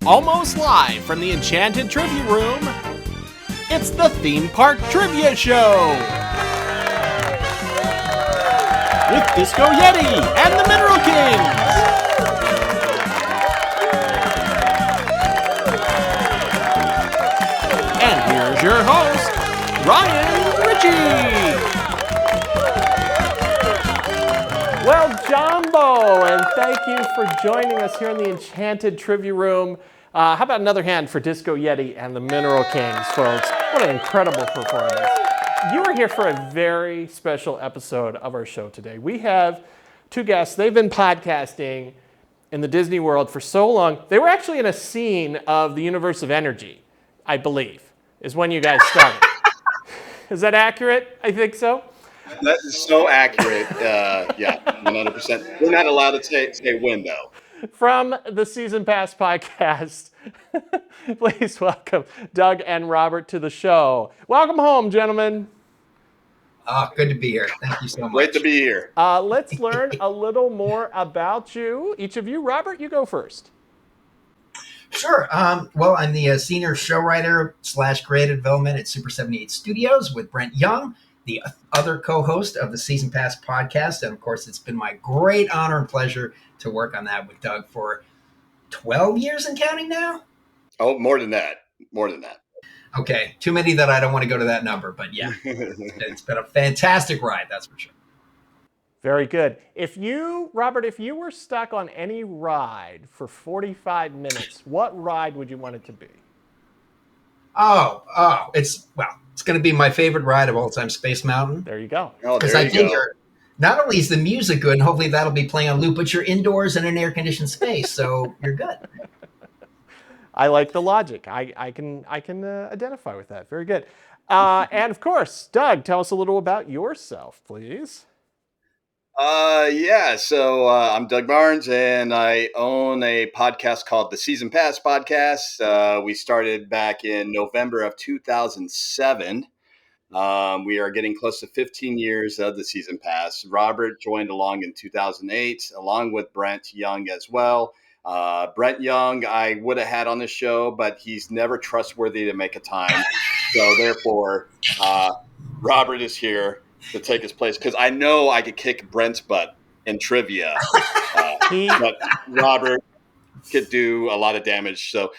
Almost live from the Enchanted Trivia Room, it's the Theme Park Trivia Show! With Disco Yeti and the Mineral Kings! And here's your host, Ryan Ritchie! Well, Jumbo, and thank you for joining us here in the Enchanted Trivia Room. How about another hand for Disco Yeti and the Mineral Kings, folks? What an incredible performance. You are here for a very special episode of our show today. We have two guests. They've been podcasting in the Disney world for so long. They were actually in a scene of the Universe of Energy, I believe, is when you guys started. Is that accurate? I think so. That is so accurate. Yeah, 100%. We're not allowed to say when, though. From the Season Pass podcast, please welcome Doug and Robert to the show. Welcome home, gentlemen. Good to be here. Thank you so much. Great to be here. Let's learn a little more about you. Each of you. Robert, you go first. Sure. Well, I'm the senior show writer / creative development at Super 78 Studios with Brent Young, the other co-host of the Season Pass podcast. And of course, it's been my great honor and pleasure to work on that with Doug for 12 years and counting now. Oh, more than that. More than that. Okay. Too many that I don't want to go to that number, but yeah, it's been a fantastic ride. That's for sure. Very good. Robert, if you were stuck on any ride for 45 minutes, what ride would you want it to be? It's going to be my favorite ride of all time, Space Mountain. There you go. Oh, because I figure not only is the music good, and hopefully that'll be playing on loop, but you're indoors in an air-conditioned space, so you're good. I like the logic. I can identify with that. Very good. And of course, Doug, tell us a little about yourself, please. So I'm Doug Barnes, and I own a podcast called the Season Pass Podcast. We started back in November of 2007. We are getting close to 15 years of the Season Pass. Robert joined along in 2008, along with Brent Young as well. Brent Young, I would have had on the show, but he's never trustworthy to make a time. So therefore, Robert is here to take his place, because I know I could kick Brent's butt in trivia, but Robert could do a lot of damage. So,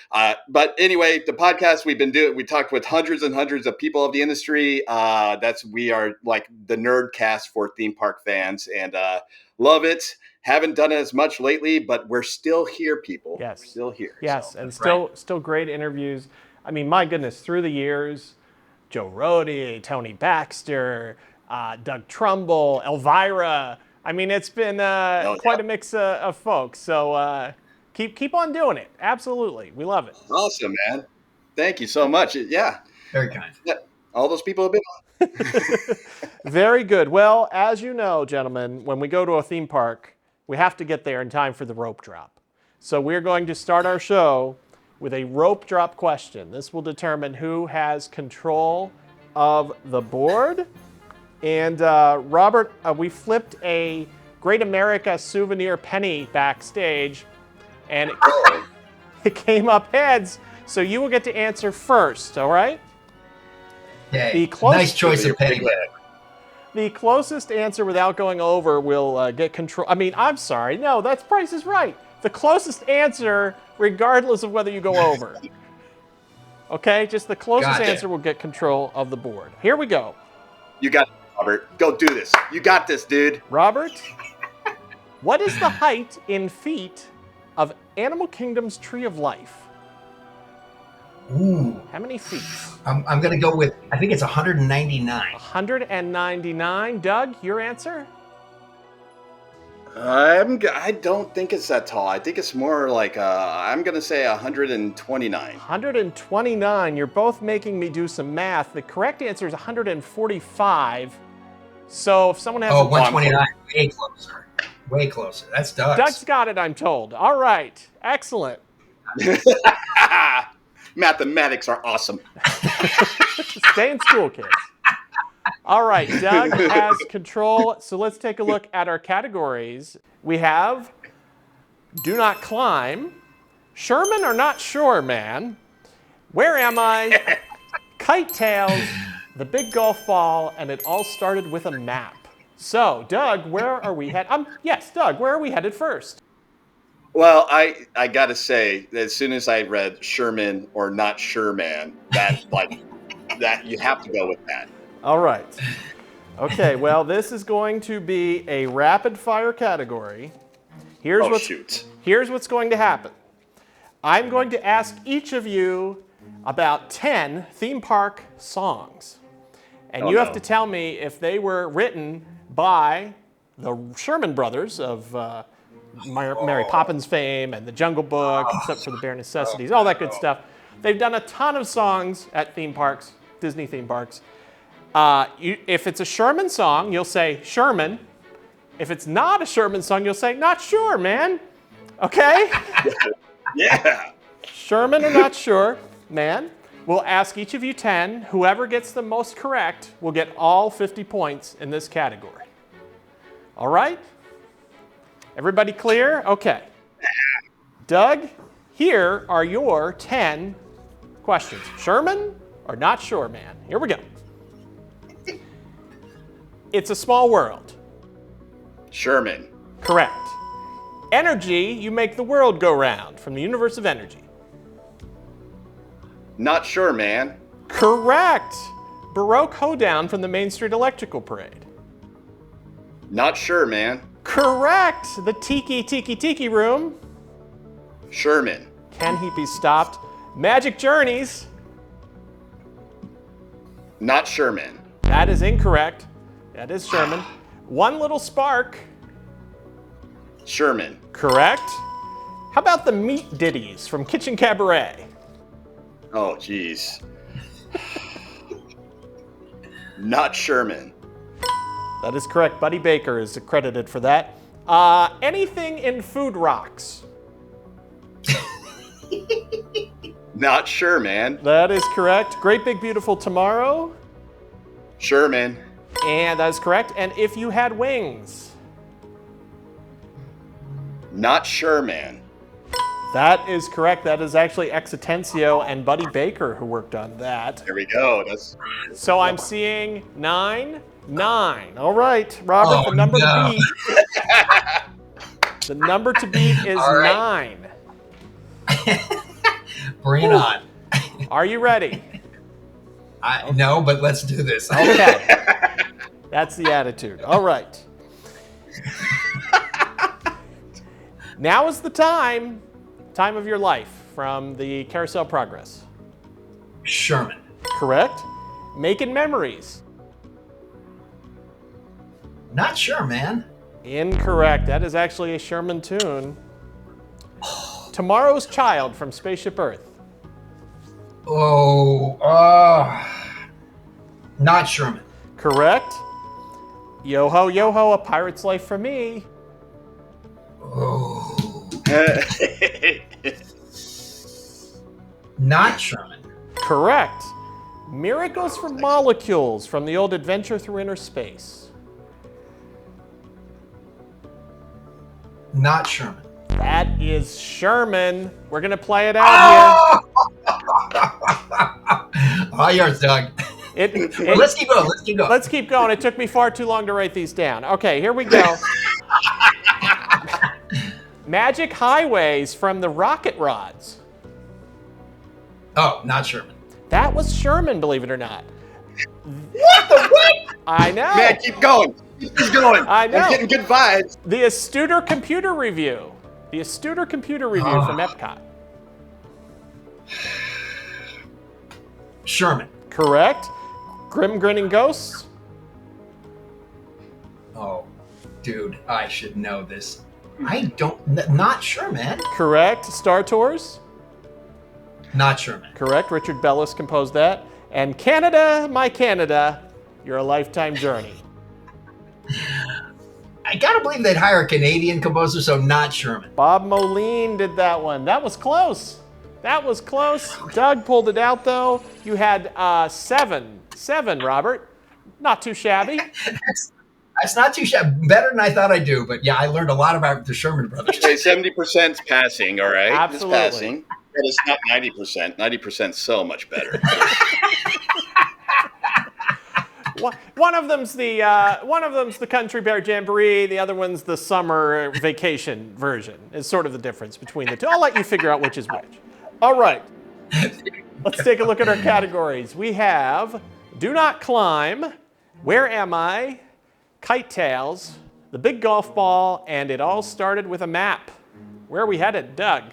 but anyway, the podcast we talked with hundreds and hundreds of people of the industry. We are like the nerd cast for theme park fans, and love it. Haven't done it as much lately, but we're still here, people. Yes, we're still here. Yes, so. And still great interviews. I mean, my goodness, through the years, Joe Rohde, Tony Baxter, Doug Trumbull, Elvira. I mean, it's been quite a mix of folks. So keep on doing it. Absolutely. We love it. Awesome, man. Thank you so much. Yeah. Very kind. Yeah. All those people have been on. Very good. Well, as you know, gentlemen, when we go to a theme park, we have to get there in time for the rope drop. So we're going to start our show with a rope drop question. This will determine who has control of the board. And Robert, we flipped a Great America souvenir penny backstage, and it came up heads. So you will get to answer first, all right? Yay. Nice choice of penny. The closest answer without going over will get control. I mean, I'm sorry. No, that's Price is Right. The closest answer, regardless of whether you go over. Okay? Just the closest answer will get control of the board. Here we go. You got it, Robert. Go do this. You got this, dude. Robert, what is the height in feet of Animal Kingdom's Tree of Life? Ooh. How many feet? I'm going to go with, I think it's 199. 199. Doug, your answer? I don't think it's that tall. I think it's more like, I'm going to say 129. 129. You're both making me do some math. The correct answer is 145. So if someone has 129. Way closer. Way closer. That's Doug's. Doug's got it, I'm told. All right. Excellent. Mathematics are awesome. Stay in school, kids. All right, Doug has control. So let's take a look at our categories. We have Do Not Climb, Sherman or not sure, man? Where am I? Kite tails, the big golf ball, and it all started with a map. So, Doug, where are we headed? Yes, Doug, where are we headed first? Well, I got to say, as soon as I read Sherman or not sure, man, that you have to go with that. All right. Okay, well, this is going to be a rapid fire category. Here's what's going to happen. I'm going to ask each of you about 10 theme park songs. And you have to tell me if they were written by the Sherman brothers of Mary Poppins fame and the Jungle Book, except for the Bare Necessities, all that good stuff. They've done a ton of songs at theme parks, Disney theme parks. If it's a Sherman song, you'll say Sherman. If it's not a Sherman song, you'll say not sure, man. Okay? Yeah. Sherman or not sure, man. We'll ask each of you 10. Whoever gets the most correct will get all 50 points in this category. All right? Everybody clear? Okay. Doug, here are your 10 questions. Sherman or not sure, man? Here we go. It's a small world. Sherman. Correct. Energy, you make the world go round, from the universe of energy. Not sure, man. Correct. Baroque hoedown from the Main Street Electrical Parade. Not sure, man. Correct. The Tiki Tiki Tiki Room. Sherman. Can he be stopped? Magic Journeys. Not Sherman. That is incorrect. That is Sherman. One Little Spark. Sherman. Correct. How about the Meat Ditties from Kitchen Cabaret? Oh, geez. Not Sherman. That is correct. Buddy Baker is credited for that. Anything in Food Rocks? Not sure, man. That is correct. Great Big Beautiful Tomorrow? Sherman. And that is correct. And If You Had Wings? Not sure, man. That is correct. That is actually Exitencio and Buddy Baker who worked on that. There we go. So I'm seeing 9, 9. All right, Robert, the number to beat. The number to beat is 9. Bring it on. Are you ready? No, but let's do this. Okay. That's the attitude. All right. Now is the time of your life from the Carousel Progress. Sherman. Correct. Making Memories. Not sure, man. Incorrect. That is actually a Sherman tune. Tomorrow's Child from Spaceship Earth. Not Sherman. Correct. Yo ho, yo ho, A Pirate's Life for Me. Not Sherman. Correct. Miracles from Molecules from the old Adventure Through Inner Space. Not Sherman. That is Sherman. We're going to play it out here. All yours, Doug. Let's keep going. Let's keep going. Let's keep going. It took me far too long to write these down. Okay, here we go. Magic Highways from the Rocket Rods. Oh, not Sherman. That was Sherman, believe it or not. What the what? I know. Man, keep going. Keep going. I know. I'm getting good vibes. The Astuter Computer Review. The Astuter Computer Review from Epcot. Sherman. Correct. Grim Grinning Ghosts. Oh, dude, I should know this. Not sure, man. Correct. Star Tours. Not sure, man. Correct. Richard Bellis composed that. And Canada, My Canada, You're a Lifetime Journey. I gotta believe they'd hire a Canadian composer, so not Sherman. Bob Moline did that one. That was close. That was close. Doug pulled it out, though. You had 7. 7, Robert. Not too shabby. It's not too better than I thought I do, but yeah, I learned a lot about the Sherman Brothers. Okay, 70% passing, all right? Absolutely. It's passing. But it's not 90%. 90% so much better. One of them's the Country Bear Jamboree. The other one's the summer vacation version. Is sort of the difference between the two. I'll let you figure out which is which. All right. Let's take a look at our categories. We have Do Not Climb, Where Am I, Kite Tails, The Big Golf Ball, and It All Started with a Map. Where are we headed, Doug?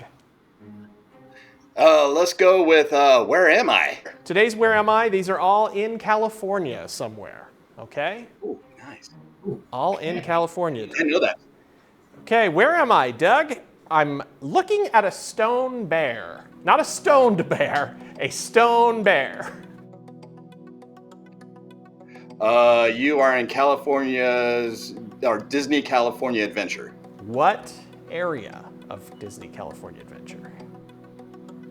Let's go with Where Am I? Today's Where Am I? These are all in California somewhere. Okay? Ooh, nice. All in California. I didn't know that. Okay, where am I, Doug? I'm looking at a stone bear. Not a stoned bear, a stone bear. You are in Disney California Adventure. What area of Disney California Adventure?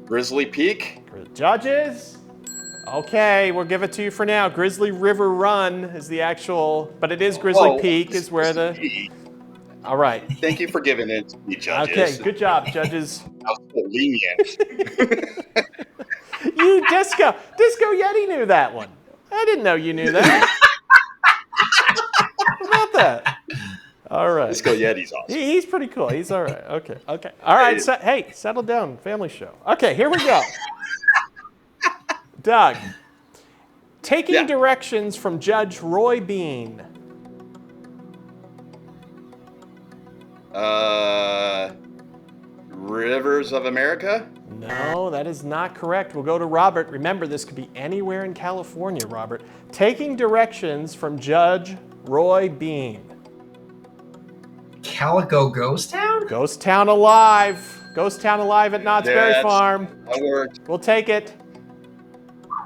Grizzly Peak. Judges? Okay, we'll give it to you for now. Grizzly River Run is the actual, but it is Grizzly Peak is where the... All right. Thank you for giving it to me, judges. Okay, good job, judges. I was so lenient. You, Disco Yeti knew that one. I didn't know you knew that. How about that? All right. Disco Yeti's awesome. He's pretty cool. He's all right. Okay. All right. Hey, settle down. Family show. Okay, here we go. Doug, taking directions from Judge Roy Bean. Rivers of America? No, that is not correct. We'll go to Robert. Remember, this could be anywhere in California, Robert. Taking directions from Judge Roy Bean. Calico Ghost Town? Ghost Town Alive. Ghost Town Alive at Knott's Berry Farm. That worked. We'll take it.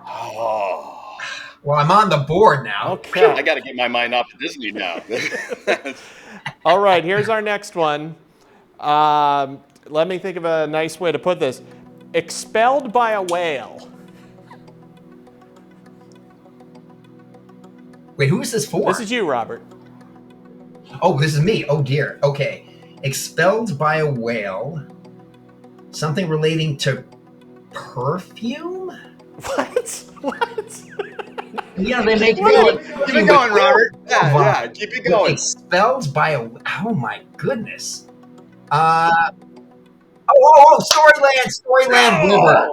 Oh. Well, I'm on the board now. Okay. I got to get my mind off of Disney now. All right, here's our next one. Let me think of a nice way to put this. Expelled by a whale. Wait, who is this for? This is you, Robert. Oh, this is me. Oh, dear. Okay. Expelled by a whale. Something relating to perfume? What? Yeah, they make Keep it going, Robert. Yeah, keep it going. Expelled by a... Oh, my goodness. Storyland River.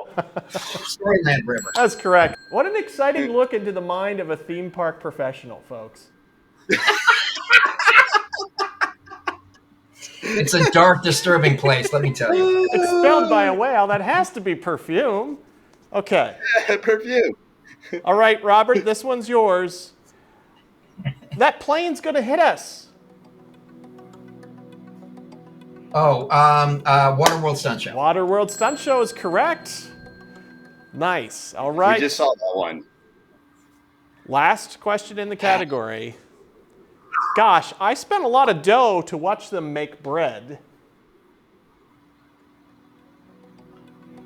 Storyland River. That's correct. What an exciting look into the mind of a theme park professional, folks. It's a dark, disturbing place, let me tell you. Expelled by a whale, that has to be perfume. Okay. Perfume. All right, Robert, this one's yours. That plane's going to hit us. Oh, Waterworld Stunt Show. Waterworld Stunt Show is correct. Nice. All right. We just saw that one. Last question in the category. Gosh, I spent a lot of dough to watch them make bread.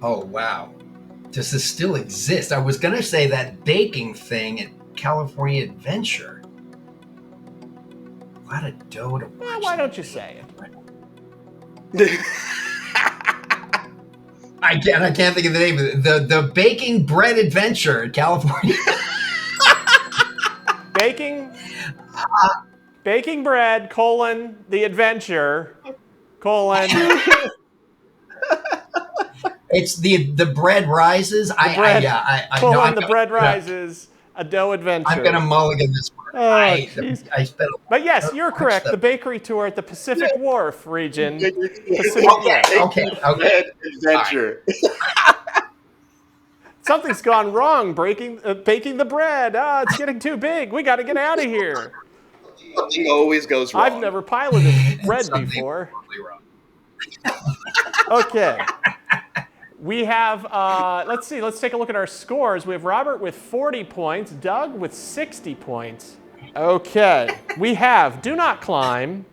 Oh, wow. Does this still exist? I was going to say that baking thing at California Adventure. A lot of dough to watch. Well, why don't you say it? I can't think of the name of it. The Baking Bread Adventure in California. Baking bread, the adventure, It's the bread rises. The bread rises, a dough adventure. I'm gonna mulligan this one. I spent. But yes, you're correct. The bakery tour at the Pacific Wharf region. Okay. Adventure. Something's gone wrong. Baking the bread. It's getting too big. We got to get out of here. Something always goes wrong. I've never piloted bread before. Okay. We have, let's see, let's take a look at our scores. We have Robert with 40 points, Doug with 60 points. Okay. We have Do Not Climb,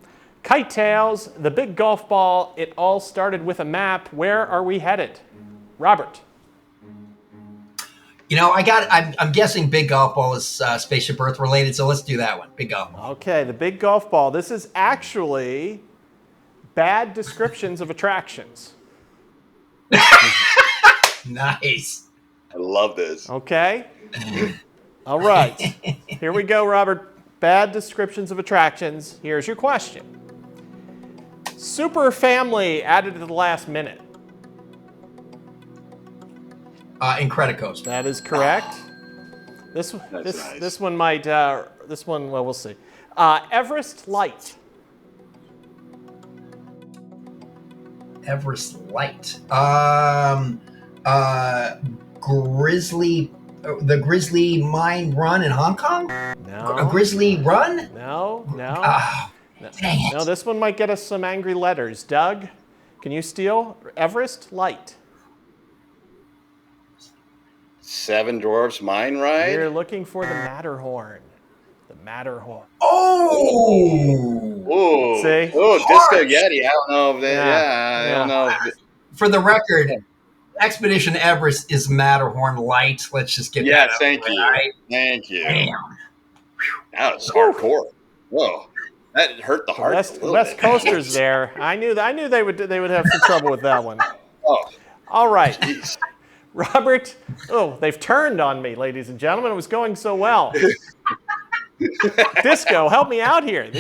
Kite Tails, The Big Golf Ball, It All Started with a Map. Where are we headed? Robert. I'm guessing Big Golf Ball is Spaceship Earth related, so let's do that one. Big Golf Ball. Okay, the big golf ball. This is actually bad descriptions of attractions. Nice. I love this. Okay? All right. Here we go, Robert. Bad descriptions of attractions. Here's your question. Super Family added at the last minute. Incredicoaster. That is correct. This nice. one might, well, we'll see. Everest Light. Everest Light. The Grizzly Mine Run in Hong Kong? No. A Grizzly Run? No. Oh, dang it. No, this one might get us some angry letters. Doug, can you steal? Everest Light. Seven Dwarfs Mine Ride. We're looking for the Matterhorn. The Matterhorn. Oh! Ooh. See? Oh, Disco Yeti. I don't know if they. I don't know. For the record, Expedition Everest is Matterhorn Light. Let's just get that out. Thank you. Right? Thank you. Damn. That was hardcore. Whoa, that hurt the heart. West Coasters there. I knew they would have some trouble with that one. Oh, all right. geez. Robert, they've turned on me, ladies and gentlemen. It was going so well. Disco, help me out here.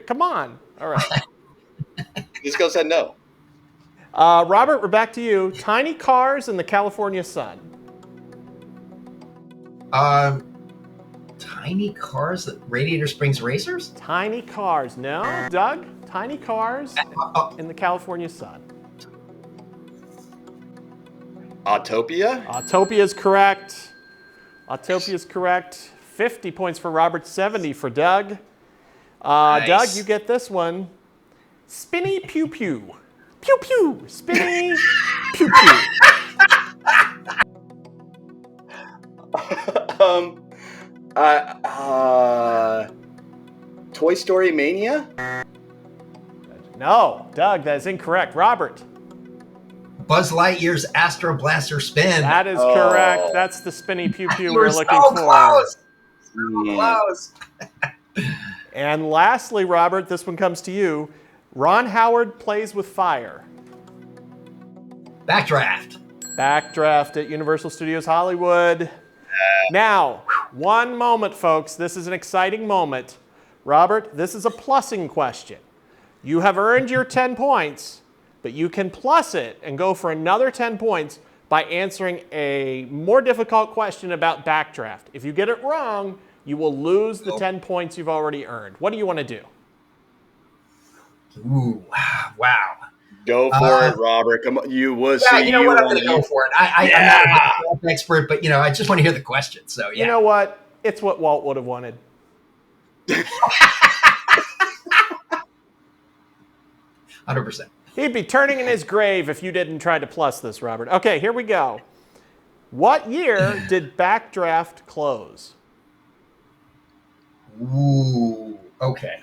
Come on. All right. Disco said no. Robert, we're back to you. Tiny cars in the California sun. Tiny cars that Radiator Springs Racers? Tiny cars. No, Doug? Tiny cars in the California sun. Autopia? Autopia is correct. Autopia is correct. 50 points for Robert, 70 for Doug. Nice. Doug, you get this one. Spinny Pew Pew. Pew Pew. Spinny Pew Pew. Toy Story Mania? No, Doug, that is incorrect. Robert. Buzz Lightyear's Astro Blaster Spin. That is correct. That's the Spinny Pew Pew We're we're looking so for. close. So close. And lastly, Robert, this one comes to you. Ron Howard Plays with Fire. Backdraft. Backdraft at Universal Studios Hollywood. Now, one moment, folks. This is an exciting moment. Robert, this is a plussing question. You have earned your 10 points, but you can plus it and go for another 10 points by answering a more difficult question about Backdraft. If you get it wrong, you will lose the 10 points you've already earned. What do you want to do? Ooh, wow. Go for it, Robert. Come on, you will see. You know what? I'm going to go for it. I'm not an expert, but I just want to hear the question. So yeah. You know what? It's what Walt would have wanted. 100%. He'd be turning in his grave if you didn't try to plus this, Robert. Okay, here we go. What year did Backdraft close? Ooh, okay.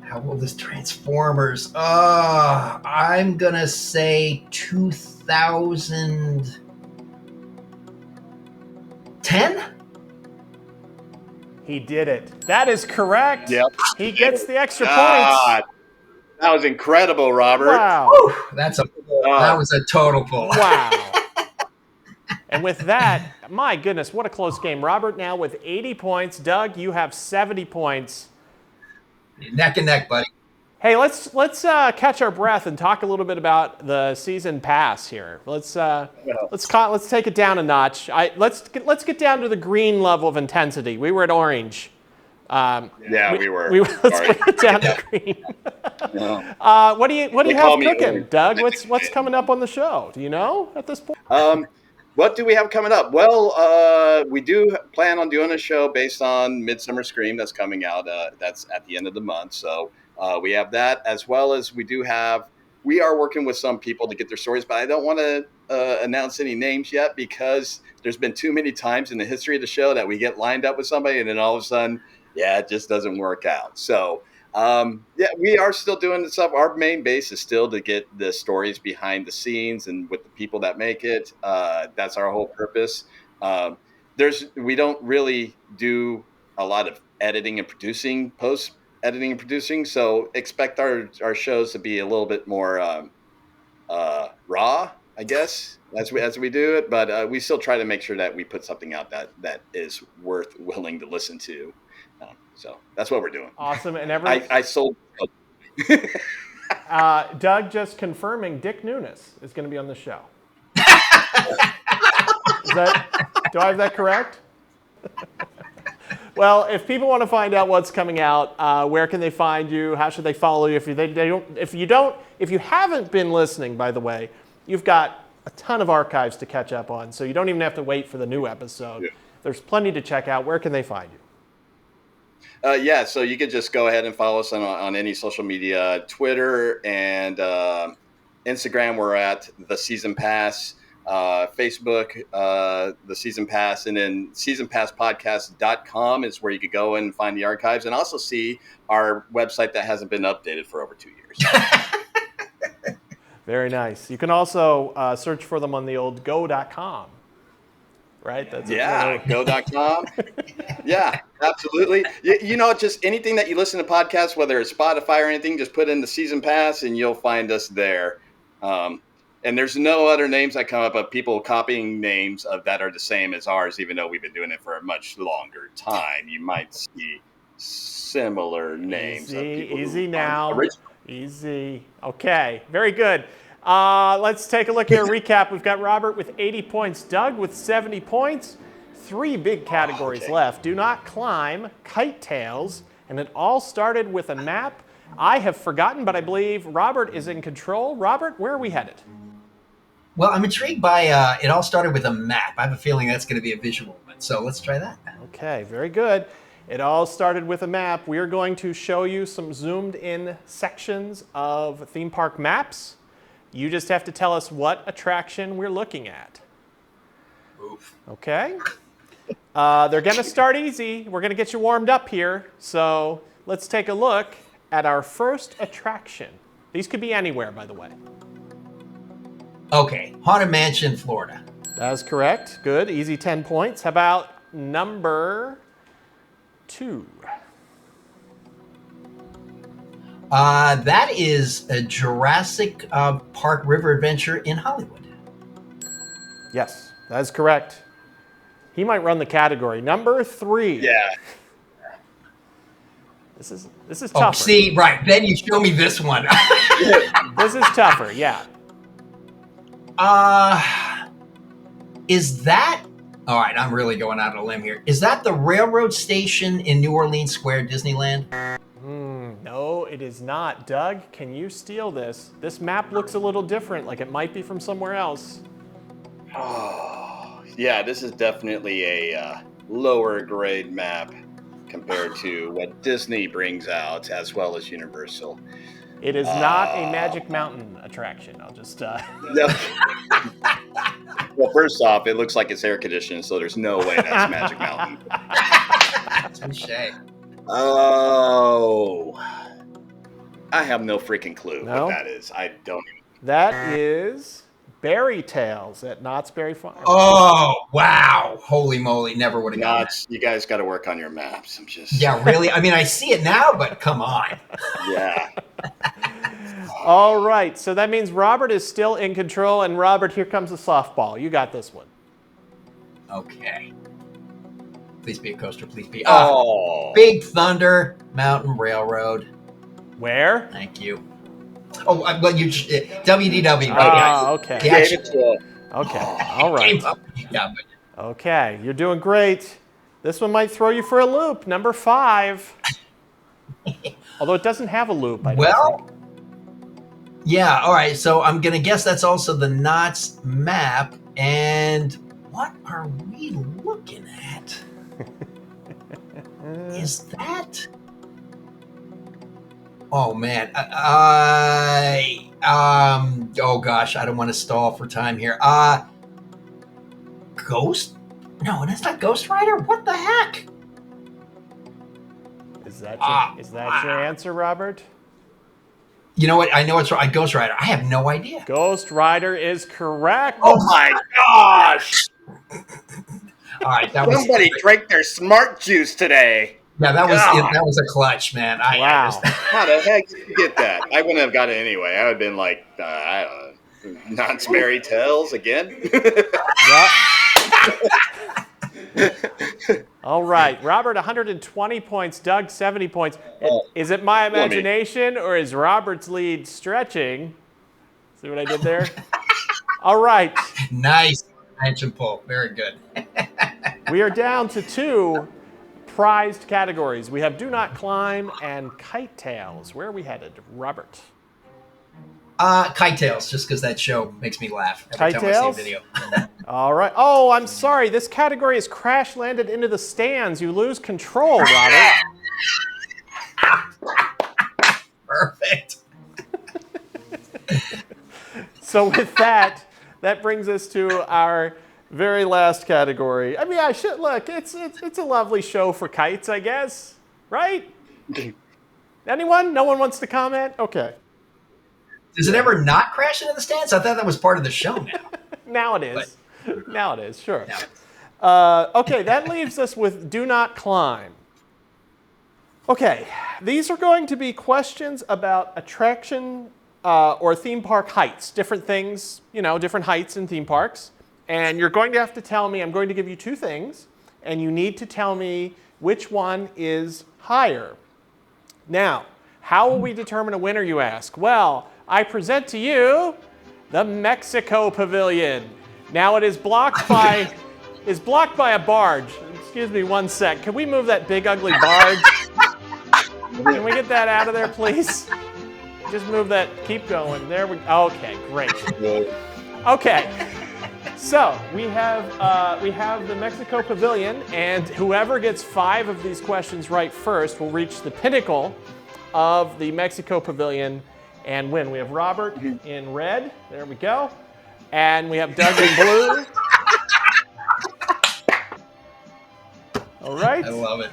How old is Transformers? I'm going to say 2010? He did it. That is correct. Yep. He gets the extra God, points. that was incredible, Robert. Wow. Whew, that was a total pull. Wow. And with that, my goodness, what a close game. Robert now with 80 points. Doug, you have 70 points. Neck and neck, buddy. Hey, let's catch our breath and talk a little bit about the season pass here. Let's take it down a notch. Let's get down to the green level of intensity. We were at orange. We were. Let's bring it down to green. What do you have cooking, Doug? What's coming up on the show? Do you know at this point? What do we have coming up? Well, we do plan on doing a show based on Midsummer Scream that's coming out. That's at the end of the month. So we have that, as well as we are working with some people to get their stories, but I don't want to announce any names yet because there's been too many times in the history of the show that we get lined up with somebody and then all of a sudden, it just doesn't work out. So Yeah, we are still doing the stuff. Our main base is still to get the stories behind the scenes and with the people that make it. That's our whole purpose. Um, we don't really do a lot of editing and producing, post editing and producing. So expect our shows to be a little bit more raw, I guess, as we do it. But we still try to make sure that we put something out that is worth willing to listen to. So that's what we're doing. Awesome. And I sold. Doug just confirming Dick Nunes is going to be on the show. Do I have that correct? Well, if people want to find out what's coming out, where can they find you? How should they follow you? If you haven't been listening, by the way, you've got a ton of archives to catch up on, so you don't even have to wait for the new episode. Yeah. There's plenty to check out. Where can they find you? Yeah, so you could just go ahead and follow us on any social media, Twitter and Instagram. We're at The Season Pass. Facebook, The Season Pass, and then seasonpasspodcast.com is where you could go and find the archives and also see our website that hasn't been updated for over 2 years. Very nice. You can also search for them on the old go.com. Right? Go.com. Yeah, absolutely. Just anything that you listen to podcasts, whether it's Spotify or anything, just put in The Season Pass and you'll find us there. And there's no other names that come up of people copying names that are the same as ours, even though we've been doing it for a much longer time. You might see similar names. Easy now. Easy. Okay, very good. Let's take a look at a recap. We've got Robert with 80 points, Doug with 70 points. 3 big categories left. Do Not Climb, Kite Tails, and it all started with a map. I have forgotten, but I believe Robert is in control. Robert, where are we headed? Well, I'm intrigued by it all started with a map. I have a feeling that's going to be a visual one, so let's try that. Okay, very good. It all started with a map. We are going to show you some zoomed in sections of theme park maps. You just have to tell us what attraction we're looking at. Oof. Okay? They're going to start easy. We're going to get you warmed up here. So let's take a look at our first attraction. These could be anywhere, by the way. Okay, Haunted Mansion, Florida. That is correct. Good, easy 10 points. How about number 2? That is a Jurassic Park River Adventure in Hollywood. Yes, that is correct. He might run the category. Number 3. Yeah. This is tougher. Oh, see, right. Then you show me this one. This is tougher, yeah. Is that... All right, I'm really going out on a limb here. Is that the railroad station in New Orleans Square, Disneyland? No, it is not. Doug, can you steal this? This map looks a little different, like it might be from somewhere else. Oh, yeah, this is definitely a lower grade map compared to what Disney brings out, as well as Universal. It is not a Magic Mountain attraction. I'll just... No. Well, first off, it looks like it's air conditioned, so there's no way that's Magic Mountain. Touché. Oh, I have no freaking clue what that is. I don't even. That is Berry Tales at Knott's Berry Farm. Oh, wow. Holy moly. Never would have gotten that. You guys got to work on your maps. Yeah, really? I mean, I see it now, but come on. Yeah. All right. So that means Robert is still in control. And Robert, here comes the softball. You got this one. Okay. Please be a coaster. Please be. Big Thunder Mountain Railroad. Where? Thank you. Oh, well, WDW. Okay. Yeah, okay. All right. Yeah, okay. You're doing great. This one might throw you for a loop. Number 5. Although it doesn't have a loop, I don't think. Yeah, all right. So I'm going to guess that's also the Knott's map. And what are we looking at? Is that... Oh, man. Oh, gosh. I don't want to stall for time here. Ghost? No, that's not Ghost Rider. What the heck? Is that your answer, Robert? You know what? I know it's right. Ghost Rider. I have no idea. Ghost Rider is correct. Oh my gosh! All right, that was Somebody drank their smart juice today. yeah, that God. was a clutch, man. Wow. How the heck did you get that? I wouldn't have got it anyway. I would have been like, I don't know, Knott's Berry Tales again. All right, Robert, 120 points. Doug, 70 points. Is it my imagination or is Robert's lead stretching? See what I did there? All right. Nice mention, Paul. Very good. We are down to 2 prized categories. We have Do Not Climb and Kite Tails. Where are we headed, Robert? Kite Tails, just because that show makes me laugh every Kite time Tails? I see a video. All right. Oh, I'm sorry. This category is crash landed into the stands. You lose control, Robert. Perfect. So with that brings us to our very last category. I mean, I should look. It's a lovely show for kites, I guess. Right? Anyone? No one wants to comment? Okay. Does it ever not crash into the stands? I thought that was part of the show now. Now it is. Now it is, sure. Now Okay, that leaves us with Do Not Climb. Okay, these are going to be questions about attraction or theme park heights, different things, different heights in theme parks. And you're going to have to tell me, I'm going to give you 2 things, and you need to tell me which one is higher. Now, how will we determine a winner, you ask? Well, I present to you the Mexico Pavilion. Now it is blocked by a barge. Excuse me 1 sec. Can we move that big ugly barge? Can we get that out of there, please? Just move that. Keep going. There we go. Okay, great. Okay. So we have the Mexico Pavilion, and whoever gets 5 of these questions right first will reach the pinnacle of the Mexico Pavilion and win. We have Robert in red. There we go. And we have Doug in blue. All right. I love it.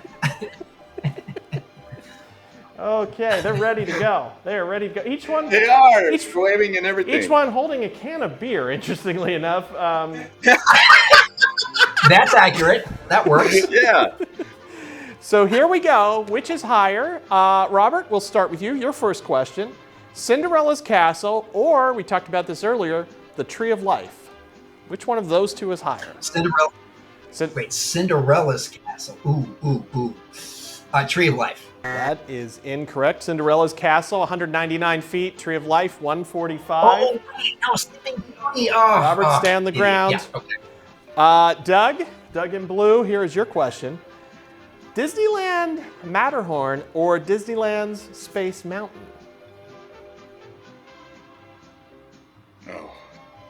Okay, they're ready to go. They are ready to go. Each one. They are. Each flaming and everything. Each one holding a can of beer. Interestingly enough. That's accurate. That works. Yeah. So here we go. Which is higher? Robert, we'll start with you. Your first question. Cinderella's castle, or we talked about this earlier, the Tree of Life. Which one of those 2 is higher? Cinderella. Wait, Cinderella's castle. Ooh. Tree of Life. That is incorrect. Cinderella's castle, 199 feet. Tree of Life, 145. Oh, wait, no, Sleeping Beauty. Oh, Robert, stay on the ground. Yeah, okay. Doug in blue, here is your question. Disneyland Matterhorn or Disneyland's Space Mountain? Oh,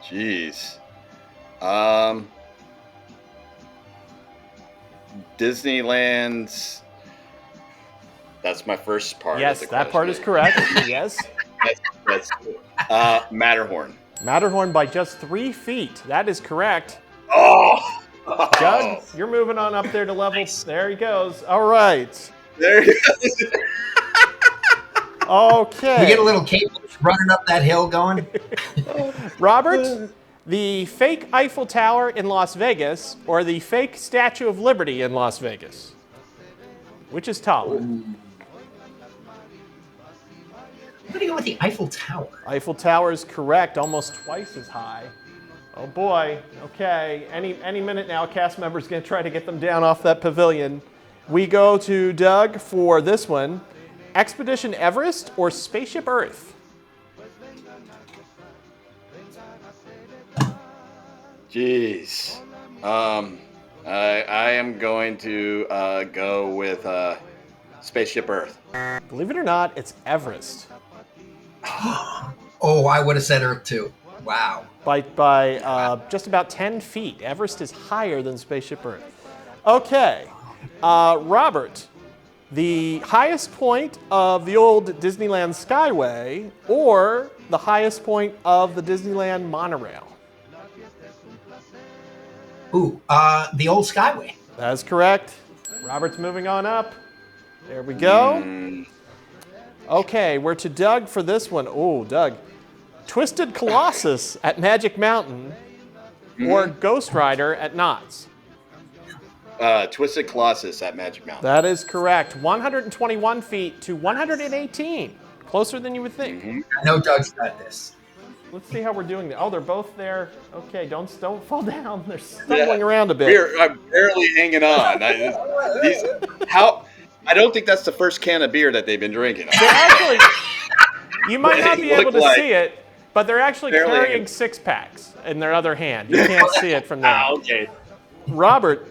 jeez. Disneyland's. That's my first part. Yes, of the that part is correct. Yes. That's Matterhorn. Matterhorn by just 3 feet. That is correct. Oh! Doug, you're moving on up there to level. Nice. There he goes. All right. There he goes. Okay. We get a little cable running up that hill going. Robert, the fake Eiffel Tower in Las Vegas or the fake Statue of Liberty in Las Vegas? Which is taller? I'm going to go with the Eiffel Tower. Eiffel Tower is correct, almost twice as high. Oh boy, okay. Any minute now, a cast member's going to try to get them down off that pavilion. We go to Doug for this one. Expedition Everest or Spaceship Earth? Jeez. I am going to go with Spaceship Earth. Believe it or not, it's Everest. Oh, I would have said Earth too. Wow. By just about 10 feet. Everest is higher than Spaceship Earth. Okay. Robert, the highest point of the old Disneyland Skyway or the highest point of the Disneyland monorail? Ooh, the old Skyway. That is correct. Robert's moving on up. There we go. Okay, we're to Doug for this one. Oh, Doug. Twisted Colossus at Magic Mountain or Ghost Rider at Knott's? Twisted Colossus at Magic Mountain. That is correct. 121 feet to 118. Closer than you would think. I know Doug's got this. Let's see how we're doing there. Oh, they're both there. Okay, don't fall down. They're stumbling around a bit. I'm barely hanging on. I don't think that's the first can of beer that they've been drinking. They're actually, you might not be able to see it, but they're actually carrying 6-packs in their other hand. You can't see it from there. Okay. Robert,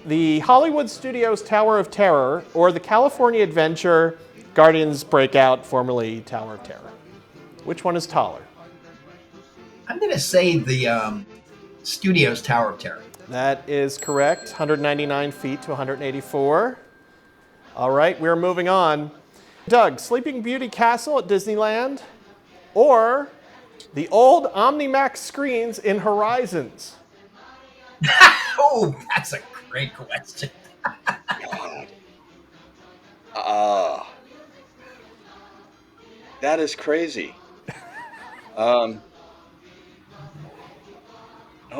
the Hollywood Studios Tower of Terror or the California Adventure Guardians Breakout, formerly Tower of Terror. Which one is taller? I'm going to say the Studios Tower of Terror. That is correct. 199 feet to 184. All right, we're moving on. Doug, Sleeping Beauty Castle at Disneyland or the old OmniMax screens in Horizons? Oh, that's a great question. God. That is crazy. Oh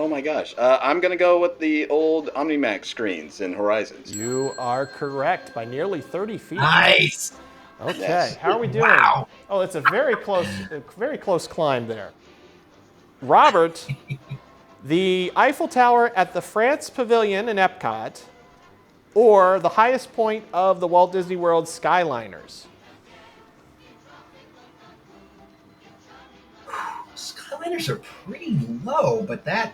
my gosh. I'm going to go with the old OmniMax screens in Horizons. You are correct by nearly 30 feet. Nice. Okay, Yes. how are we doing? Wow. Oh, it's a very close climb there. Robert, the Eiffel Tower at the France Pavilion in Epcot or the highest point of the Walt Disney World Skyliners? Skyliners are pretty low, but that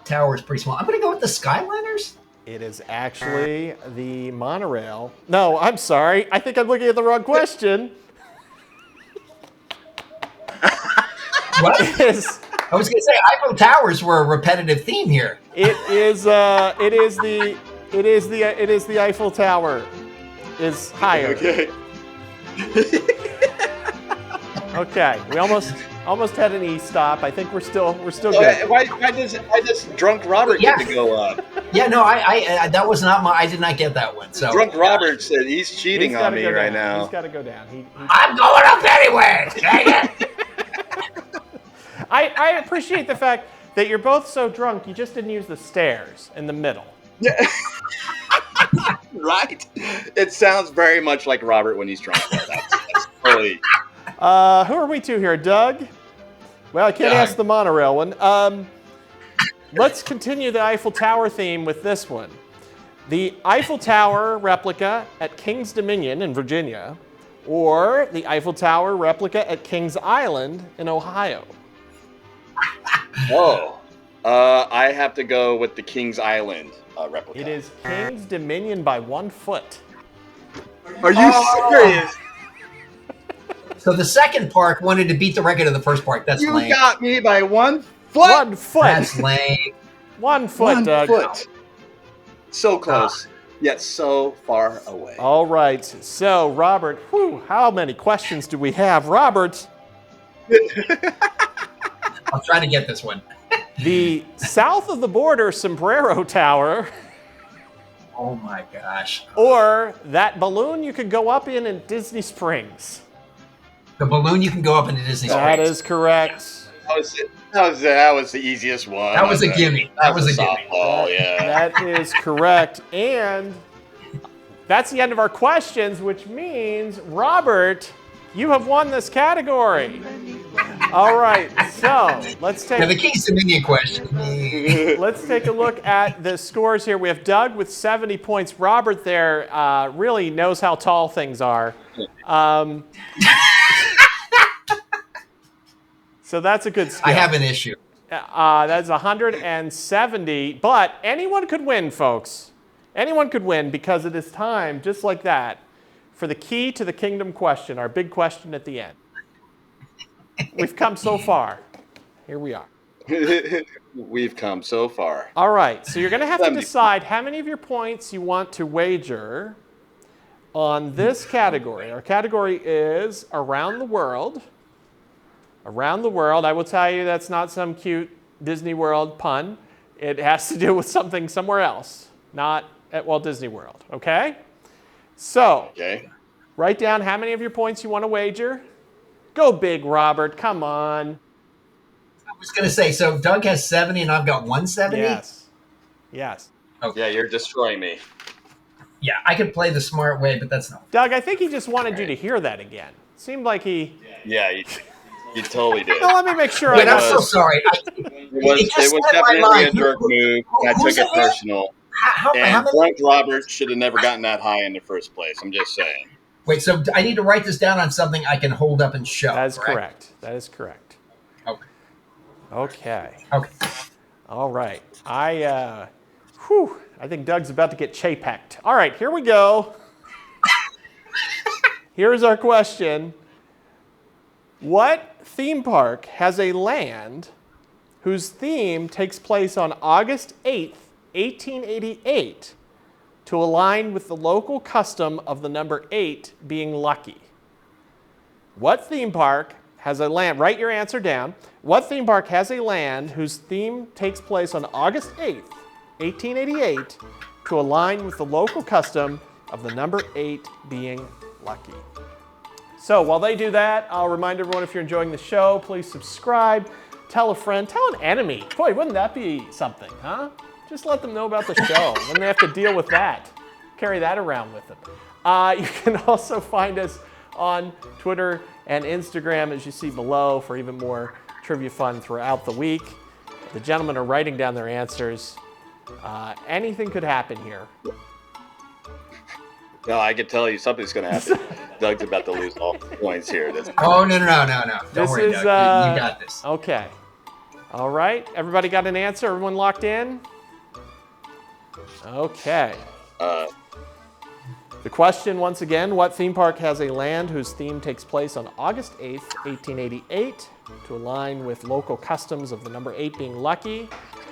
tower is pretty small. I'm going to go with the Skyliners. It is actually the monorail. No, I'm sorry. I think I'm looking at the wrong question. What? It is, I was going to say Eiffel Towers were a repetitive theme here. it is the Eiffel Tower is higher. Okay. Okay, we almost had an E-stop. I think we're still Okay, good. why does Drunk Robert get to go up? Yeah, no, I that was not I did not get that one. So Drunk Robert said he's cheating He's on gotta me go right down. now. He's got to go down. I'm going up anyway. Dang it. I appreciate the fact that you're both so drunk, you just didn't use the stairs in the middle. Yeah. Right? It sounds very much like Robert when he's drunk. That's totally. Who are we to here, Doug? Well, I can't Doug. ask the monorail one. Let's continue the Eiffel Tower theme with this one. The Eiffel Tower replica at King's Dominion in Virginia or the Eiffel Tower replica at Kings Island in Ohio? Oh. I have to go with the Kings Island replica. It is King's Dominion by 1 foot. Are you serious? So the second park wanted to beat the record of the first park. That's You lame. got me by 1 foot. 1 foot. That's lame. 1 foot, 1 Doug. foot. So close, yet so far away. All right. So, Robert, how many questions do we have? Robert, I'll try to get this one. the south of the border Sombrero Tower Oh my gosh. or that balloon you could go up in Disney Springs? The balloon you can go up into Disney Springs. That is correct. That was the easiest one. That was a gimme. That was a gimme. softball, yeah. That is correct. And that's the end of our questions, which means, Robert, you have won this category. All right, so let's Now, the take King's Dominion question. let's take a look at the scores here. We have Doug with 70 points. Robert there really knows how tall things are. So that's a good skill. I have an issue. That's 170, but anyone could win, folks. Anyone could win because it is time, just like that, for the key to the kingdom question, our big question at the end. We've come so far. Here we are. We've come so far. All right, so you're going to have to 70. decide how many of your points you want to wager on this category. Our category is Around the World. Around the World, I will tell you that's not some cute Disney World pun. It has to do with something somewhere else, not at Walt Disney World, okay? So, Okay. write down how many of your points you want to wager. Go big, Robert. Come on. I was going to say, so Doug has 70 and I've got 170? Yes. Yes. Okay. Yeah, you're destroying me. Yeah, I could play the smart way, but that's not. Doug, I think he just wanted you to hear that again. Seemed like he... Yeah, you totally did. No, let me make sure Wait, I I'm got so this. sorry. It was definitely a jerk move, and I Who's took it in there? personal. How And many? Drunk Robert should have never gotten that high in the first place. I'm just saying. Wait, so I need to write this down on something I can hold up and show. That is correct. That is correct. Okay. Okay. Okay. All right. I think Doug's about to get chapeked. All right, here we go. Here's our question. What theme park has a land whose theme takes place on August 8th, 1888, to align with the local custom of the number 8 being lucky? What theme park has a land? Write your answer down. What theme park has a land whose theme takes place on August 8th, 1888, to align with the local custom of the number 8 being lucky? So while they do that, I'll remind everyone, if you're enjoying the show, please subscribe, tell a friend, tell an enemy. Boy, wouldn't that be something, huh? Just let them know about the show. Then they have to deal with that. Carry that around with them. You can also find us on Twitter and Instagram, as you see below, for even more trivia fun throughout the week. The gentlemen are writing down their answers. Anything could happen here. No, I can tell you something's going to happen. Doug's about to lose all the points here. Oh, no. Don't worry, Doug. You got this. Okay. All right. Everybody got an answer? Everyone locked in? Okay. The question, once again, what theme park has a land whose theme takes place on August 8th, 1888, to align with local customs of the number 8 being lucky?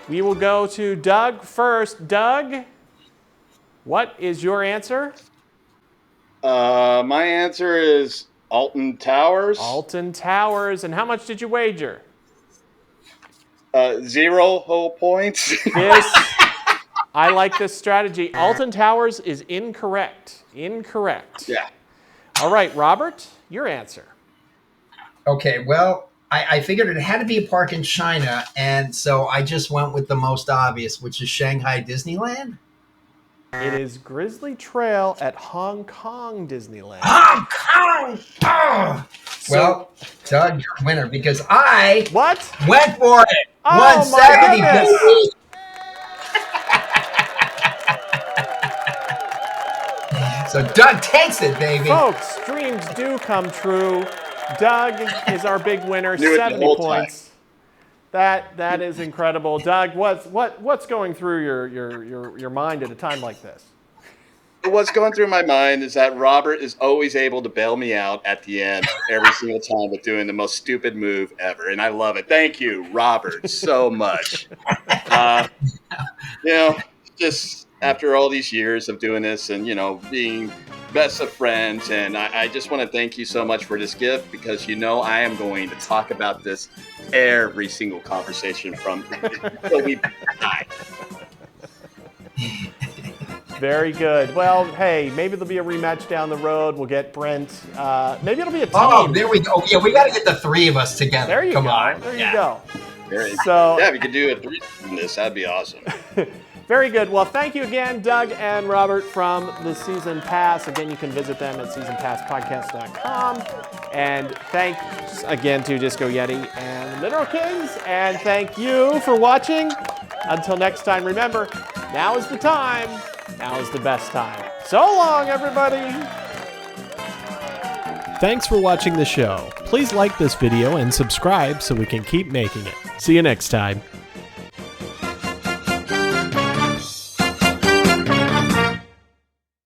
We will go to Doug first. Doug, what is your answer? My answer is Alton Towers. Alton Towers. And how much did you wager? 0 whole points. I like this strategy. Alton Towers is incorrect. Incorrect. Yeah. All right, Robert, your answer. Okay, well, I figured it had to be a park in China, and so I just went with the most obvious, which is Shanghai Disneyland. It is Grizzly Trail at Hong Kong Disneyland. Hong Kong! Oh! Well, Doug, you're a winner because I went for it. Oh, 170, my goodness. baby. So Doug takes it, baby. Folks, dreams do come true. Doug is our big winner, Knew it the 70 whole points. That is incredible. Doug, what's going through your mind at a time like this? What's going through my mind is that Robert is always able to bail me out at the end every single time with doing the most stupid move ever, and I love it. Thank you, Robert, so much. Just after all these years of doing this and, being best of friends, and I just want to thank you so much for this gift because, I am going to talk about this every single conversation until we die. Very good. Well, hey, maybe there'll be a rematch down the road. We'll get Brent. Maybe it'll be a team. Oh, there we go. Yeah, we got to get the three of us together. There you Come go. on. There you go. So, if you could do a three in this, that'd be awesome. Very good. Well, thank you again, Doug and Robert from the Season Pass. Again, you can visit them at seasonpasspodcast.com. And thanks again to Disco Yeti and the Mineral Kings. And thank you for watching. Until next time, remember, now is the time. Now is the best time. So long, everybody. Thanks for watching the show. Please like this video and subscribe so we can keep making it. See you next time.